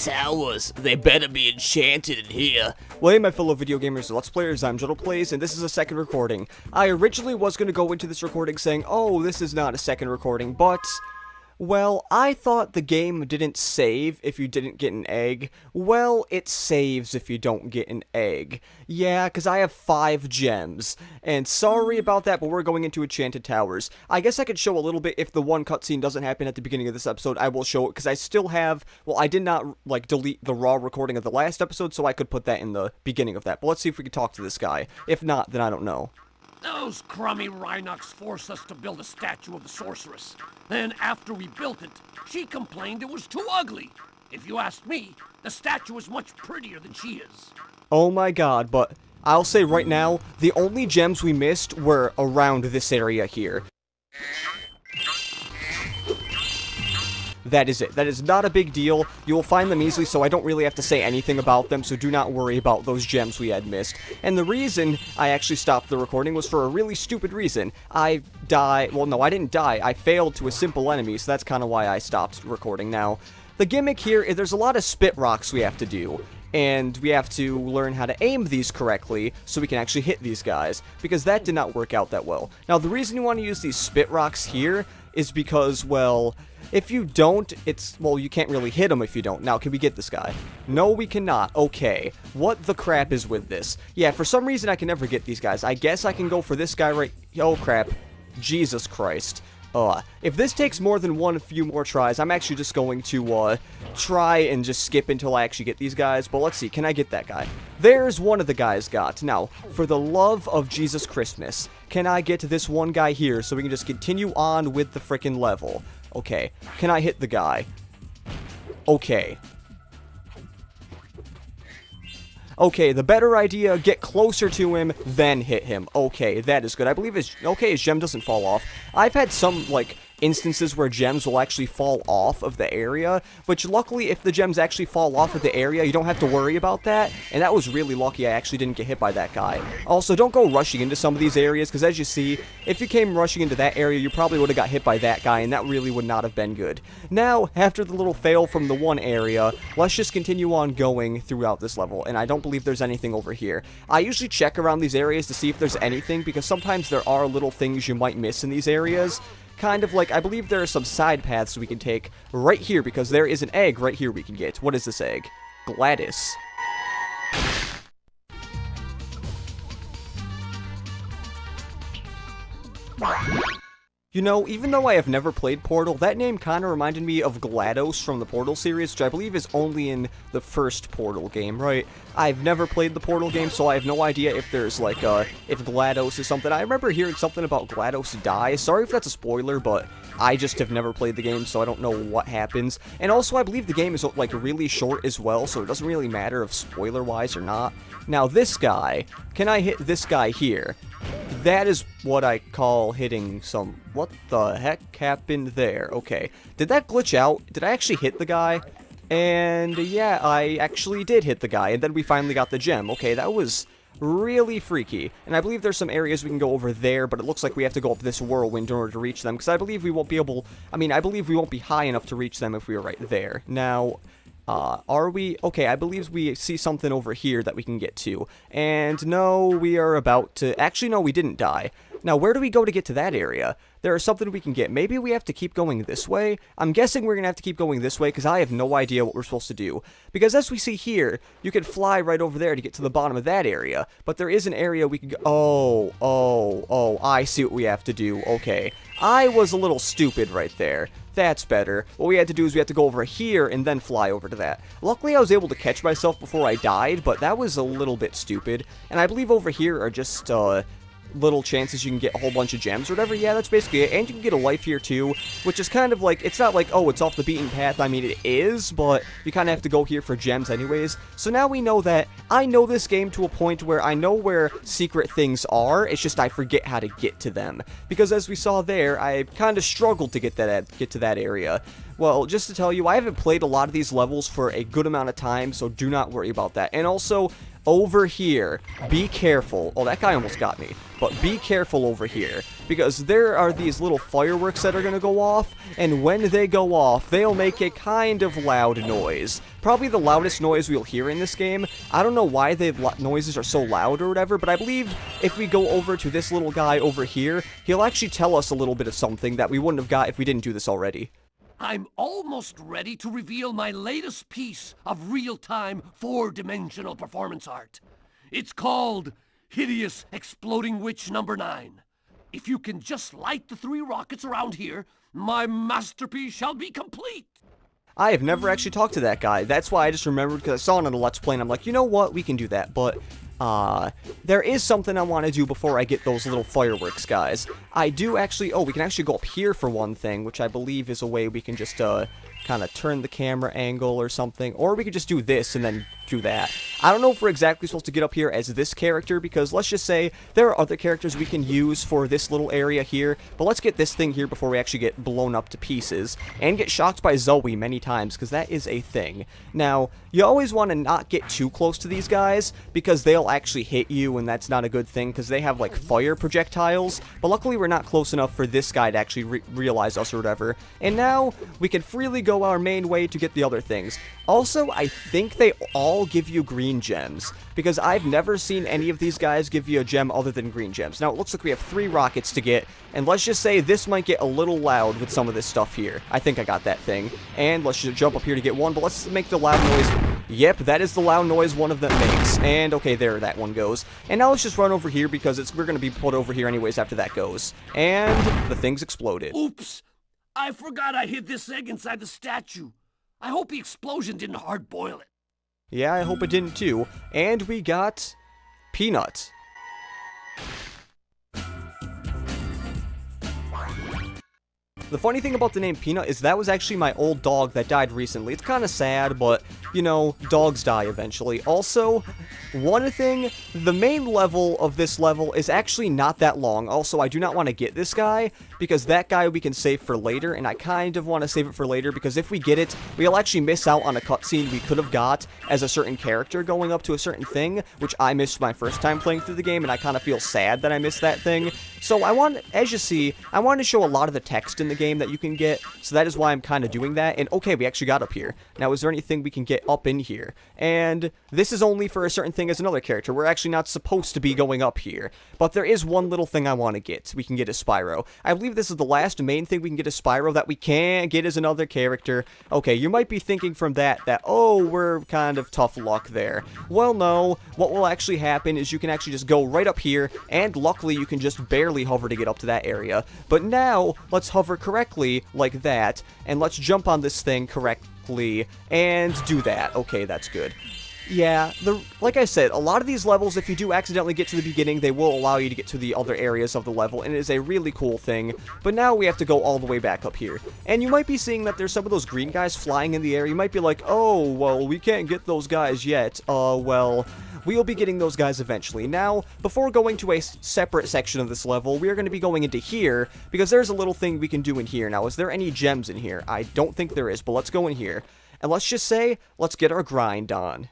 towers. They better be enchanted in here. Well, hey, my fellow video gamers and Let's Players, I'm JuddlePlays, and this is a second recording. I originally was going to go into this recording saying, oh, this is not a second recording, but... well, I thought the game didn't save if you didn't get an egg. Well, it saves if you don't get an egg. Yeah, because I have 5 gems. And sorry about that, but we're going into Enchanted Towers. I guess I could show a little bit if the one cutscene doesn't happen at the beginning of this episode. I will show it, because I still have... well, I did not, like, delete the raw recording of the last episode, so I could put that in the beginning of that. But let's see if we can talk to this guy. If not, then I don't know. Those crummy Rhinox forced us to build a statue of the sorceress. Then, after we built it, she complained it was too ugly. If you ask me, the statue is much prettier than she is. Oh my god, but I'll say right now, the only gems we missed were around this area here. That is it. That is not a big deal. You will find them easily, so I don't really have to say anything about them, so do not worry about those gems we had missed. And the reason I actually stopped the recording was for a really stupid reason. I died... well, no, I didn't die. I failed to a simple enemy, so that's kind of why I stopped recording. Now, the gimmick here is there's a lot of spit rocks we have to do. And we have to learn how to aim these correctly so we can actually hit these guys, because that did not work out that well. Now, the reason you want to use these spit rocks here is because, well, if you don't, it's, well, you can't really hit them if you don't. Now, can we get this guy? No, we cannot. Okay, what the crap is with this? Yeah, for some reason, I can never get these guys. I guess I can go for this guy right... oh, crap. Jesus Christ. If this takes more than a few more tries, I'm actually just going to, try and just skip until I actually get these guys. But let's see, can I get that guy? There's one of the guys got. Now, for the love of Jesus Christmas, can I get this one guy here so we can just continue on with the frickin' level? Okay, can I hit the guy? Okay. Okay, the better idea, get closer to him, then hit him. Okay, that is good. I believe his gem doesn't fall off. I've had some, like, instances where gems will actually fall off of the area, which luckily, if the gems actually fall off of the area, you don't have to worry about that, and that was really lucky I actually didn't get hit by that guy. Also, don't go rushing into some of these areas, because as you see, if you came rushing into that area, you probably would have got hit by that guy, and that really would not have been good. Now, after the little fail from the one area, let's just continue on going throughout this level, and I don't believe there's anything over here. I usually check around these areas to see if there's anything, because sometimes there are little things you might miss in these areas. Kind of like, I believe there are some side paths we can take right here, because there is an egg right here we can get. What is this egg? Gladys. You know, even though I have never played Portal, that name kind of reminded me of GLaDOS from the Portal series, which I believe is only in the first Portal game, right? I've never played the Portal game, so I have no idea if there's, like, if GLaDOS is something. I remember hearing something about GLaDOS dies. Sorry if that's a spoiler, but I just have never played the game, so I don't know what happens. And also, I believe the game is, like, really short as well, so it doesn't really matter if spoiler-wise or not. Now, this guy, can I hit this guy here? That is what I call hitting some... what the heck happened there? Okay. Did that glitch out? Did I actually hit the guy? And yeah, I actually did hit the guy, and then we finally got the gem. Okay, that was really freaky. And I believe there's some areas we can go over there, but it looks like we have to go up this whirlwind in order to reach them, because I believe we won't be able... I mean, I believe we won't be high enough to reach them if we were right there. Now... are we? Okay, I believe we see something over here that we can get to. And no, we are about to... actually, no, we didn't die. Now, where do we go to get to that area? There is something we can get. Maybe we have to keep going this way? I'm guessing we're going to have to keep going this way, because I have no idea what we're supposed to do. Because as we see here, you can fly right over there to get to the bottom of that area. But there is an area we can go... oh, I see what we have to do. Okay. I was a little stupid right there. That's better. What we had to do is we had to go over here and then fly over to that. Luckily, I was able to catch myself before I died, but that was a little bit stupid. And I believe over here are just, little chances you can get a whole bunch of gems or whatever. Yeah, that's basically it. And you can get a life here too, which is kind of like, it's not like, oh, it's off the beaten path. I mean, it is, but you kind of have to go here for gems anyways. So now we know that I know this game to a point where I know where secret things are. It's just I forget how to get to them. Because as we saw there, I kind of struggled to get to that area. Well, just to tell you, I haven't played a lot of these levels for a good amount of time, so do not worry about that. And also, over here, be careful. Oh, that guy almost got me. But be careful over here, because there are these little fireworks that are going to go off, and when they go off, they'll make a kind of loud noise. Probably the loudest noise we'll hear in this game. I don't know why the noises are so loud or whatever, but I believe if we go over to this little guy over here, he'll actually tell us a little bit of something that we wouldn't have got if we didn't do this already. I'm almost ready to reveal my latest piece of real-time, four-dimensional performance art. It's called Hideous Exploding Witch Number 9. If you can just light the 3 rockets around here, my masterpiece shall be complete. I have never actually talked to that guy. That's why I just remembered, because I saw it on a Let's Play, and I'm like, you know what, we can do that, but there is something I want to do before I get those little fireworks, guys. I do actually, we can actually go up here for one thing, which I believe is a way we can just, kind of turn the camera angle or something, or we could just do this and then do that. I don't know if we're exactly supposed to get up here as this character, because let's just say there are other characters we can use for this little area here, but let's get this thing here before we actually get blown up to pieces, and get shocked by Zoe many times, because that is a thing. Now, you always want to not get too close to these guys, because they'll actually hit you, and that's not a good thing, because they have, like, fire projectiles, but luckily we're not close enough for this guy to actually realize us or whatever, and now we can freely go our main way to get the other things. Also, I think they all give you green gems, because I've never seen any of these guys give you a gem other than green gems. Now, it looks like we have 3 rockets to get, and let's just say this might get a little loud with some of this stuff here. I think I got that thing. And let's just jump up here to get one, but let's make the loud noise. Yep, that is the loud noise one of them makes. And, okay, there that one goes. And now let's just run over here, because we're going to be put over here anyways after that goes. And the thing's exploded. Oops! I forgot I hid this egg inside the statue. I hope the explosion didn't hard-boil it. Yeah, I hope it didn't too. And we got Peanut. The funny thing about the name Peanut is that was actually my old dog that died recently. It's kind of sad, but, you know, dogs die eventually. Also, one thing, the main level of this level is actually not that long. Also, I do not want to get this guy, because that guy we can save for later, and I kind of want to save it for later, because if we get it, we'll actually miss out on a cutscene we could have got as a certain character going up to a certain thing, which I missed my first time playing through the game, and I kind of feel sad that I missed that thing. So I want, as you see, I want to show a lot of the text in the game that you can get, so that is why I'm kind of doing that. And okay, we actually got up here. Now, is there anything we can get up in here? And this is only for a certain thing as another character. We're actually not supposed to be going up here, but there is one little thing I want to get. We can get a Spyro. I believe this is the last main thing we can get a Spyro that we can't get as another character. Okay, you might be thinking from that, oh, we're kind of tough luck there. Well, no. What will actually happen is you can actually just go right up here, and luckily you can just barely hover to get up to that area. But now, let's hover correctly like that, and let's jump on this thing correctly and do that. Okay, that's good. Yeah, like I said, a lot of these levels, if you do accidentally get to the beginning, they will allow you to get to the other areas of the level, and it is a really cool thing. But now we have to go all the way back up here. And you might be seeing that there's some of those green guys flying in the air. You might be like, oh, well, we can't get those guys yet. Well, we'll be getting those guys eventually. Now, before going to a separate section of this level, we are going to be going into here, because there's a little thing we can do in here. Now, is there any gems in here? I don't think there is, but let's go in here. And let's just say, let's get our grind on.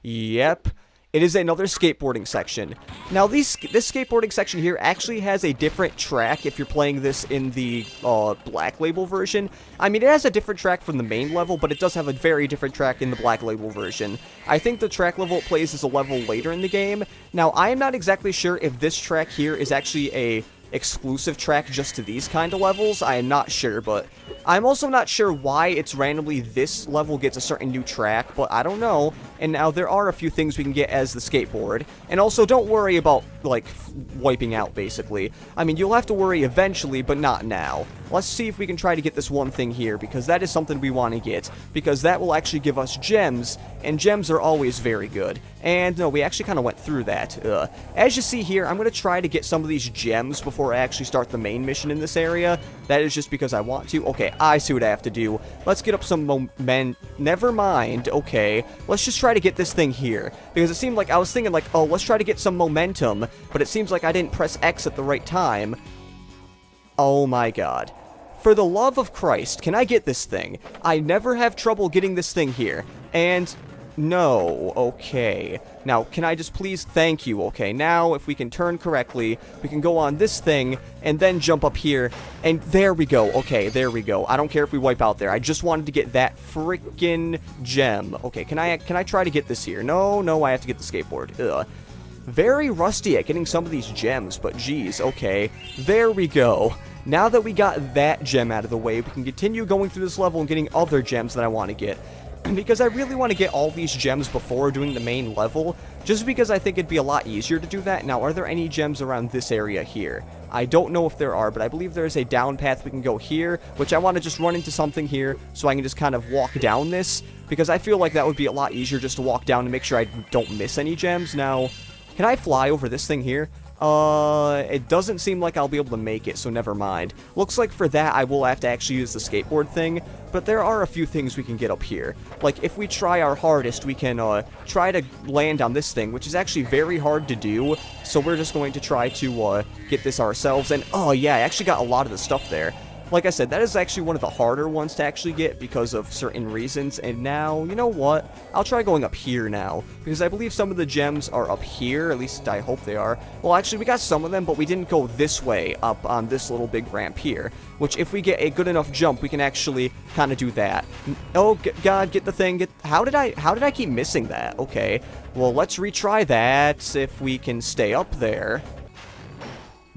Yep, it is another skateboarding section. Now, this skateboarding section here actually has a different track if you're playing this in the Black Label version. I mean, it has a different track from the main level, but it does have a very different track in the Black Label version. I think the track level it plays is a level later in the game. Now, I am not exactly sure if this track here is actually a exclusive track just to these kind of levels. I am not sure, but I'm also not sure why it's randomly this level gets a certain new track, but I don't know. And now there are a few things we can get as the skateboard. And also, don't worry about, like, wiping out, basically. I mean, you'll have to worry eventually, but not now. Let's see if we can try to get this one thing here, because that is something we want to get, because that will actually give us gems, and gems are always very good. And no, we actually kind of went through that. As you see here, I'm going to try to get some of these gems before I actually start the main mission in this area. That is just because I want to. Okay, I see what I have to do. Let's get up some never mind. Okay, let's just try to get this thing here, because it seemed like I was thinking like, oh, let's try to get some momentum, but it seems like I didn't press X at the right time. Oh my god. For the love of Christ, can I get this thing? I never have trouble getting this thing here. And No, okay. Now, can I just please, thank you, okay. Now, if we can turn correctly, we can go on this thing, and then jump up here, and there we go, okay, there we go. I don't care if we wipe out there, I just wanted to get that freaking gem. Okay, can I try to get this here? No, I have to get the skateboard. Ugh. Very rusty at getting some of these gems, but geez, okay. There we go. Now that we got that gem out of the way, we can continue going through this level and getting other gems that I want to get. Because I really want to get all these gems before doing the main level, just because I think it'd be a lot easier to do that. Now, are there any gems around this area here? I don't know if there are, but I believe there's a down path we can go here, which I want to just run into something here, so I can just kind of walk down this, because I feel like that would be a lot easier just to walk down and make sure I don't miss any gems. Now, can I fly over this thing here? It doesn't seem like I'll be able to make it, so never mind. Looks like for that, I will have to actually use the skateboard thing, but there are a few things we can get up here. Like, if we try our hardest, we can, try to land on this thing, which is actually very hard to do, so we're just going to try to, get this ourselves, and, oh yeah, I actually got a lot of the stuff there. Like I said, that is actually one of the harder ones to actually get because of certain reasons, and now, you know what? I'll try going up here now, because I believe some of the gems are up here, at least I hope they are. Well, actually, we got some of them, but we didn't go this way up on this little big ramp here, which if we get a good enough jump, we can actually kind of do that. Oh, God, get the thing. How did I keep missing that? Okay, well, let's retry that if we can stay up there.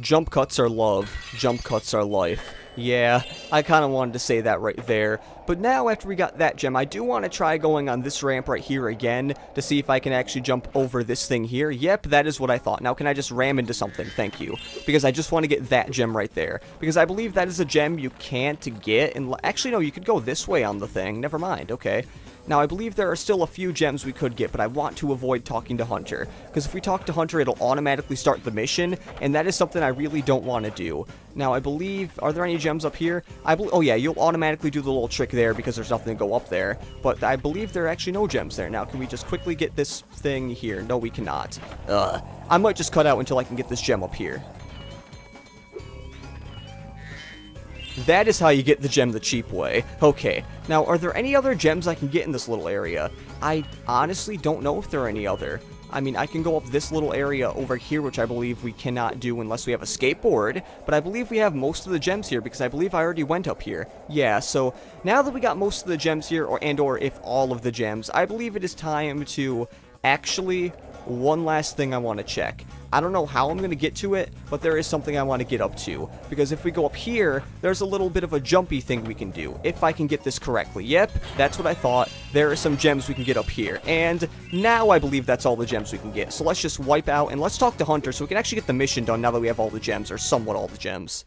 Jump cuts are love. Jump cuts are life. Yeah, I kind of wanted to say that right there. But now, after we got that gem, I do want to try going on this ramp right here again to see if I can actually jump over this thing here. Yep, that is what I thought. Now, can I just ram into something? Thank you. Because I just want to get that gem right there. Because I believe that is a gem you can't get. And actually, no, you could go this way on the thing. Never mind. Okay. Now, I believe there are still a few gems we could get, but I want to avoid talking to Hunter. Because if we talk to Hunter, it'll automatically start the mission, and that is something I really don't want to do. Now, I believe... Are there any gems up here? Oh, yeah, you'll automatically do the little trick there because there's nothing to go up there. But I believe there are actually no gems there. Now, can we just quickly get this thing here? No, we cannot. I might just cut out until I can get this gem up here. That is how you get the gem the cheap way. Okay, now are there any other gems I can get in this little area? I honestly don't know if there are any other. I mean, I can go up this little area over here, which I believe we cannot do unless we have a skateboard, but I believe we have most of the gems here because I believe I already went up here. Yeah, so now that we got most of the gems here, or if all of the gems, I believe it is time to actually... One last thing I want to check. I don't know how I'm going to get to it, but there is something I want to get up to. Because if we go up here, there's a little bit of a jumpy thing we can do, if I can get this correctly. Yep, that's what I thought. There are some gems we can get up here. And now I believe that's all the gems we can get. So let's just wipe out, and let's talk to Hunter so we can actually get the mission done now that we have all the gems, or somewhat all the gems.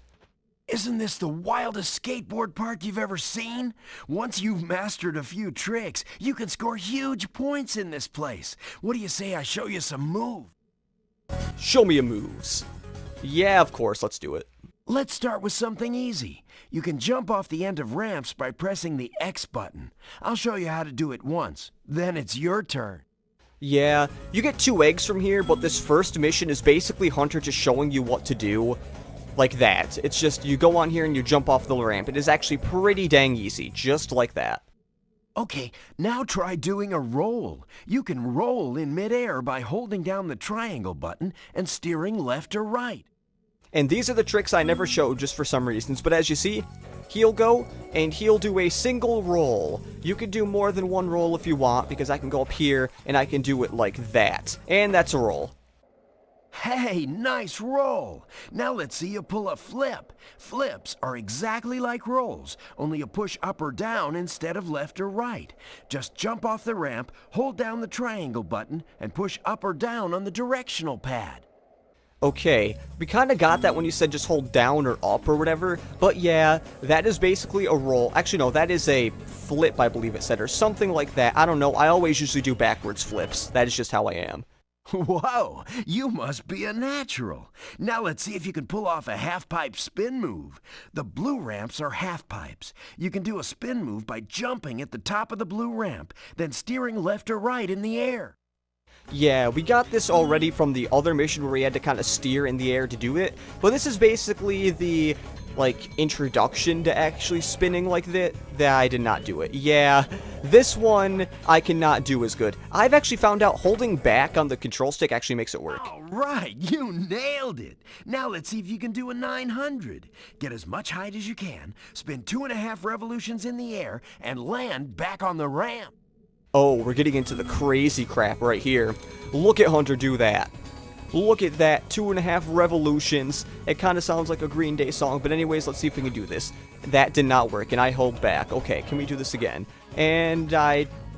Isn't this the wildest skateboard park you've ever seen? Once you've mastered a few tricks, you can score huge points in this place. What do you say I show you some moves? Show me your moves. Yeah, of course, let's do it. Let's start with something easy. You can jump off the end of ramps by pressing the X button. I'll show you how to do it once. Then it's your turn. Yeah, you get 2 eggs from here, but this first mission is basically Hunter just showing you what to do. Like that. It's just, you go on here and you jump off the ramp. It is actually pretty dang easy, just like that. Okay, now try doing a roll. You can roll in midair by holding down the triangle button and steering left or right. And these are the tricks I never showed just for some reasons, but as you see, he'll go and he'll do a single roll. You can do more than one roll if you want, because I can go up here and I can do it like that. And that's a roll. Hey, nice roll! Now let's see you pull a flip. Flips are exactly like rolls, only you push up or down instead of left or right. Just jump off the ramp, hold down the triangle button, and push up or down on the directional pad. Okay, we kind of got that when you said just hold down or up or whatever, but yeah, that is basically a roll. Actually, no, that is a flip, I believe it said, or something like that. I don't know, I always usually do backwards flips. That is just how I am. Whoa, you must be a natural. Now let's see if you can pull off a half-pipe spin move. The blue ramps are half-pipes. You can do a spin move by jumping at the top of the blue ramp, then steering left or right in the air. Yeah, we got this already from the other mission where we had to kind of steer in the air to do it, but this is basically the like, introduction to actually spinning like that, I did not do it. Yeah, this one I cannot do as good. I've actually found out holding back on the control stick actually makes it work. All right, you nailed it. Now let's see if you can do a 900. Get as much height as you can, spin 2.5 revolutions in the air, and land back on the ramp. Oh, we're getting into the crazy crap right here. Look at Hunter do that. Look at that, 2.5 revolutions. It kind of sounds like a Green Day song, but anyways, let's see if we can do this. That did not work, and I hold back. Okay, can we do this again? And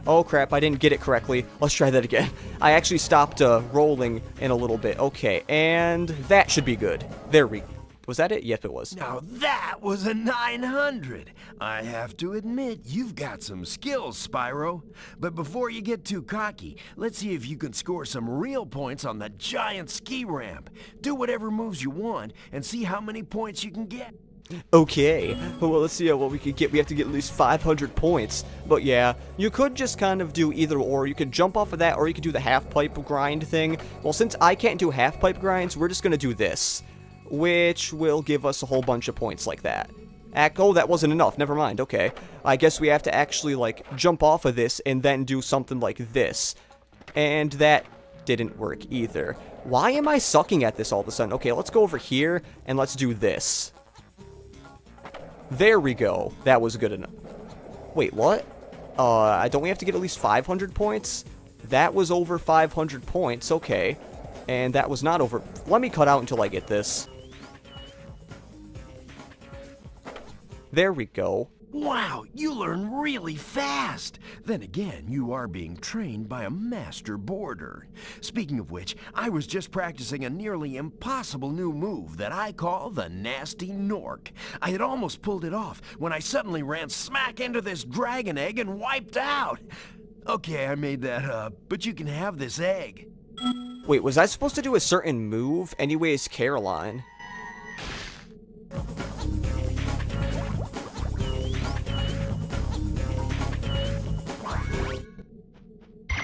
oh crap, I didn't get it correctly. Let's try that again. I actually stopped rolling in a little bit. Okay, and that should be good. There we go. Was that it? Yep, it was. Now that was a 900. I have to admit, you've got some skills, Spyro. But before you get too cocky, let's see if you can score some real points on the giant ski ramp. Do whatever moves you want and see how many points you can get. Okay, well, let's see what we can get. We have to get at least 500 points. But yeah, you could just kind of do either or. You could jump off of that, or you could do the half-pipe grind thing. Well, since I can't do half-pipe grinds, we're just going to do this, which will give us a whole bunch of points like that. Oh, that wasn't enough. Never mind. Okay. I guess we have to actually, like, jump off of this and then do something like this. And that didn't work either. Why am I sucking at this all of a sudden? Okay, let's go over here and let's do this. There we go. That was good enough. Wait, what? Don't we have to get at least 500 points? That was over 500 points. Okay. And that was not over. Let me cut out until I get this. There we go. Wow, you learn really fast. Then again, you are being trained by a master boarder. Speaking of which, I was just practicing a nearly impossible new move that I call the nasty Nork. I had almost pulled it off when I suddenly ran smack into this dragon egg and wiped out. Okay, I made that up, but you can have this egg. Wait, was I supposed to do a certain move? Anyways, Caroline.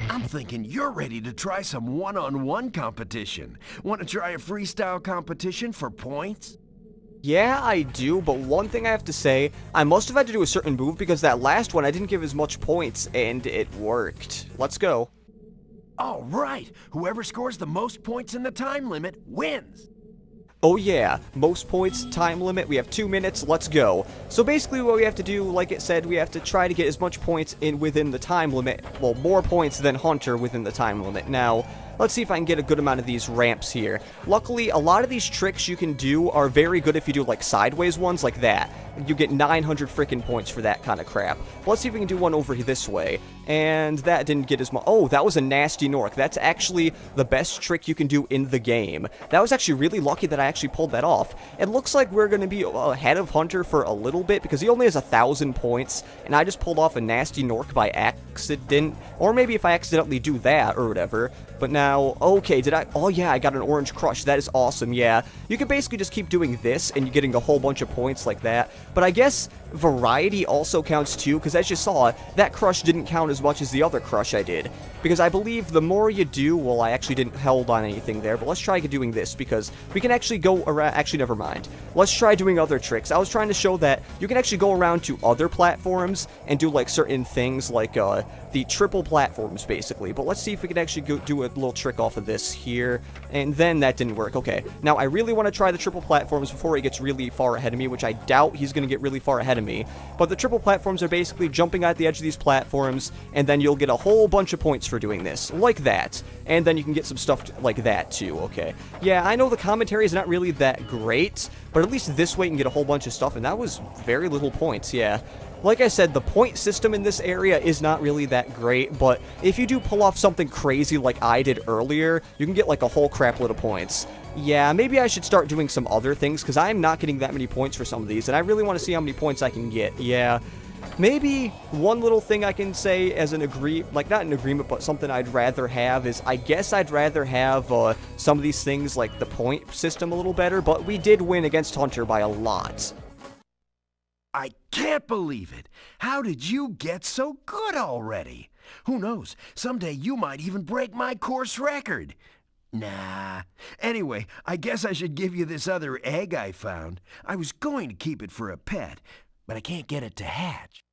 I'm thinking you're ready to try some one-on-one competition. Want to try a freestyle competition for points? Yeah, I do, but one thing I have to say, I must have had to do a certain move because that last one I didn't give as much points, and it worked. Let's go. All right, whoever scores the most points in the time limit wins. Oh yeah, most points, time limit, we have 2 minutes, let's go. So basically what we have to do, like it said, we have to try to get as much points in within the time limit, well, more points than Hunter within the time limit. Now, let's see if I can get a good amount of these ramps here. Luckily, a lot of these tricks you can do are very good if you do like sideways ones like that. You get 900 freaking points for that kind of crap. Let's see if we can do one over this way. And that didn't get as much. Oh, that was a nasty Nork. That's actually the best trick you can do in the game. That was actually really lucky that I actually pulled that off. It looks like we're going to be ahead of Hunter for a little bit because he only has 1,000 points. And I just pulled off a nasty Nork by accident. Or maybe if I accidentally do that or whatever. But now, okay, did I? Oh yeah, I got an orange crush. That is awesome, yeah. You can basically just keep doing this and you're getting a whole bunch of points like that. But I guess variety also counts too, because as you saw, that crush didn't count as much as the other crush I did. Because I believe the more you do, well, I actually didn't held on anything there, but let's try doing this, because we can actually go around, actually, never mind. Let's try doing other tricks. I was trying to show that you can actually go around to other platforms and do, like, certain things, like, the triple platforms, basically. But let's see if we can actually go do a little trick off of this here, and then that didn't work. Okay, now I really want to try the triple platforms before he gets really far ahead of me, which I doubt he's going to get really far ahead of me. But the triple platforms are basically jumping at the edge of these platforms, and then you'll get a whole bunch of points for doing this, like that. And then you can get some stuff like that, too, okay? Yeah, I know the commentary is not really that great, but at least this way you can get a whole bunch of stuff, and that was very little points, yeah. Like I said, the point system in this area is not really that great, but if you do pull off something crazy like I did earlier, you can get like a whole crapload of points. Yeah, maybe I should start doing some other things, because I'm not getting that many points for some of these, and I really want to see how many points I can get. Yeah, maybe one little thing I can say as an not an agreement, but something I'd rather have is, I guess I'd rather have some of these things like the point system a little better, but we did win against Hunter by a lot. I can't believe it. How did you get so good already? Who knows, someday you might even break my course record. Nah. Anyway, I guess I should give you this other egg I found. I was going to keep it for a pet, but I can't get it to hatch.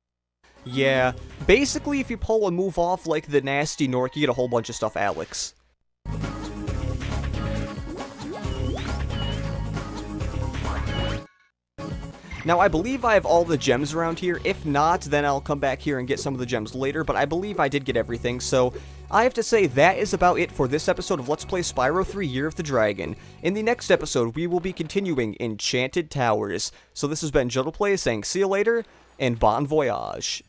Yeah, basically if you pull a move off like the nasty Nork, you get a whole bunch of stuff, Alex. Now, I believe I have all the gems around here. If not, then I'll come back here and get some of the gems later, but I believe I did get everything, so I have to say that is about it for this episode of Let's Play Spyro 3 Year of the Dragon. In the next episode, we will be continuing Enchanted Towers. So this has been JuddlePlays saying see you later, and bon voyage.